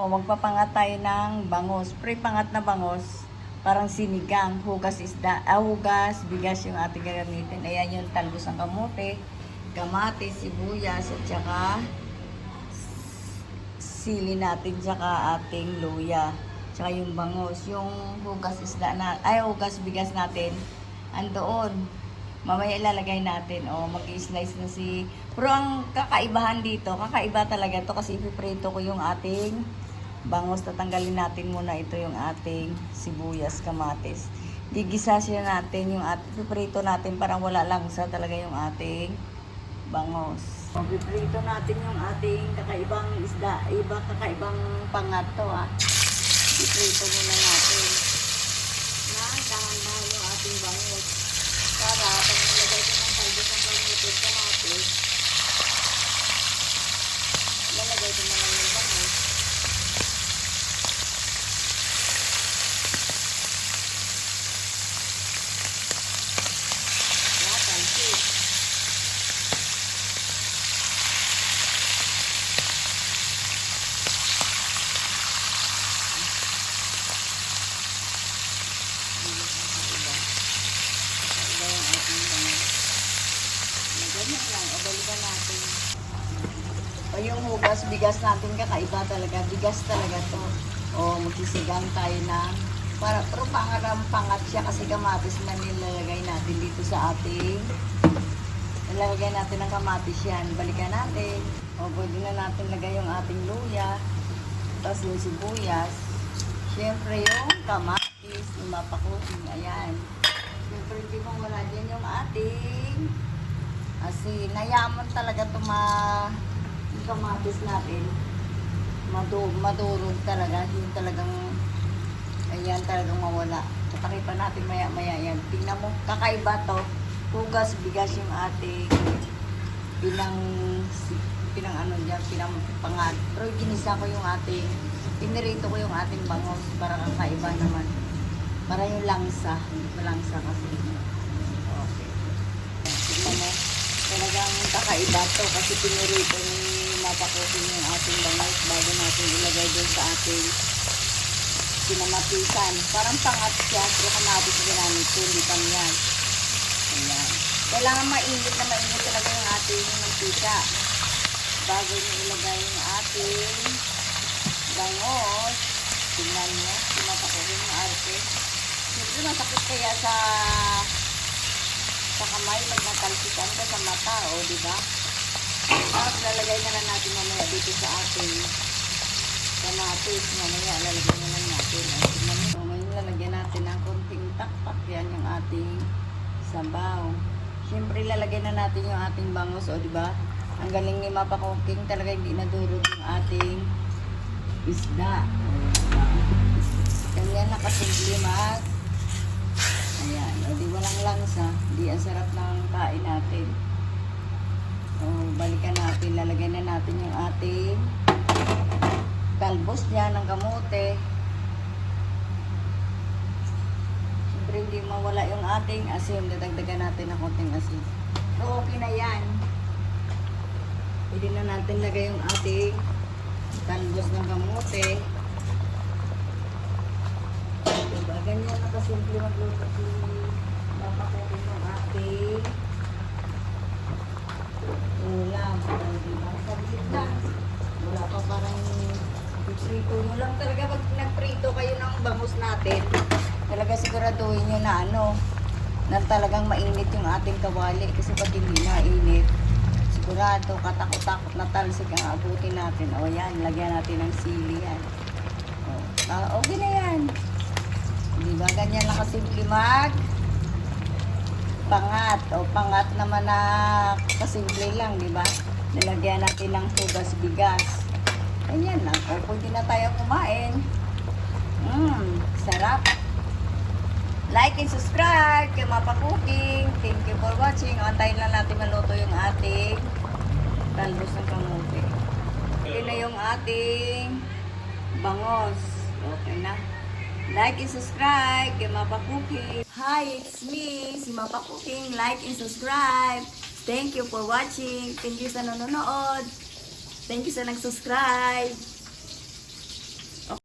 magpapangat tayo ng bangos. Pre-pangat na bangos, parang sinigang, hugas isda, hugas, bigas yung ating gagamitin. Ayan yung talbos ng kamote, kamatis, sibuyas, at saka sili natin, saka ating luya. Tsaka yung bangos, yung hugas isda na, hugas bigas natin, andoon. Mamaya ilalagay natin, mag-i-slice na pero ang kakaibahan dito, kakaiba talaga to kasi ipiprito ko yung ating bangos. Tatanggalin natin muna ito yung ating sibuyas, kamatis. Gigisa siya natin yung ipiprito natin parang wala langsa talaga yung ating bangos. Ipiprito natin yung ating kakaibang isda, kakaibang pangat to Ipiprito muna natin na dahan-dahan yung ating bangos. Para pag nilagay ko ng talbos ng kamote at kamatis, lalagay ko na lang yung bangos. Pansit. Balikan natin. Yung hugas, bigas natin kakaiba talaga. Bigas talaga to. Magsisigang tayo pero pangat siya kasi kamatis na nilalagay natin dito sa ating nilalagay natin ng kamatis yan. Balikan natin. Pwede na natin lagay yung ating luya. Tapos yung sibuyas. Siyempre yung kamatis. Yung mapakuhin. Ayan. Siyempre hindi mo wala dyan yung ating kasi nayaman talaga ito yung kamatis natin. Madurog talaga. Yung talagang, ayan talagang mawala. Tataki pa natin maya-maya yan. Tingnan mo, kakaiba to. Hugas, bigas yung ating pinang pangat. Pero ginisa ko yung ating, pinirito ko yung ating bangos para kakaiba naman. Para yung langsa. Malangsa kasi. Okay. Tingnan mo. Talagang kakaiba to kasi pinirito ni mapakusin yung ating bangos bago natin ilagay doon sa ating kinamatisan. Parang pangat siya, pero kamatis ginamit ko, hindi kanyan. Ayan. Kailangan mainit talaga yung ating mantika bago nyo ilagay yung ating bangos. Tingnan mo, mapakusin yung arte. Siyempre masakit kaya sa kamay pag natalsikan ka sa mata, diba? Tapos lalagay na lang natin mamaya dito sa ating kamatis. Mamaya lalagay na lang natin. Ngayon lalagyan natin ng konting takpak. Yan yung ating sabaw. Siyempre lalagay na natin yung ating bangos, diba? Ang galing ni Mapa Cooking, talaga hindi nadurog yung ating isda. Ganyan nakasimple ayan, di walang langsa, di ang sarap ng kain natin. Balikan natin, lalagyan na natin yung ating talbos niya ng kamote. Siyempre hindi mawala yung ating asin, dadagdagan natin ng konting asin. So okay na yan. Pwede na natin lagay yung ating talbos ng kamote. Diba? Ganyan nakasimple magluto si mapakuhin ng ating ulam. Diba? Sabit lang. Wala pa parang iprito mo lang talaga. Pag nagprito kayo ng bangus natin, talaga siguraduhin nyo na talagang mainit yung ating kawali. Kasi pag hindi mainit, sigurado katakot-takot na talsik ang abutin natin. Yan, lagyan natin ng sili yan. Okay na yan. Diba? Ganyan lang kasimple pangat. Pangat naman na kasimple lang, diba? Nilagyan natin ng hugas bigas. Ganyan lang. Pwede na tayo kumain. Sarap. Like and subscribe kay Mapa Cooking. Thank you for watching. Antayin lang natin maluto yung ating talbos ng kamote. Okay na yung ating bangos. Okay na. Like and subscribe kay Mapa Cooking. Hi, it's me, si Mapa Cooking. Like and subscribe. Thank you for watching. Thank you sa nanonood. Thank you sa nag-subscribe.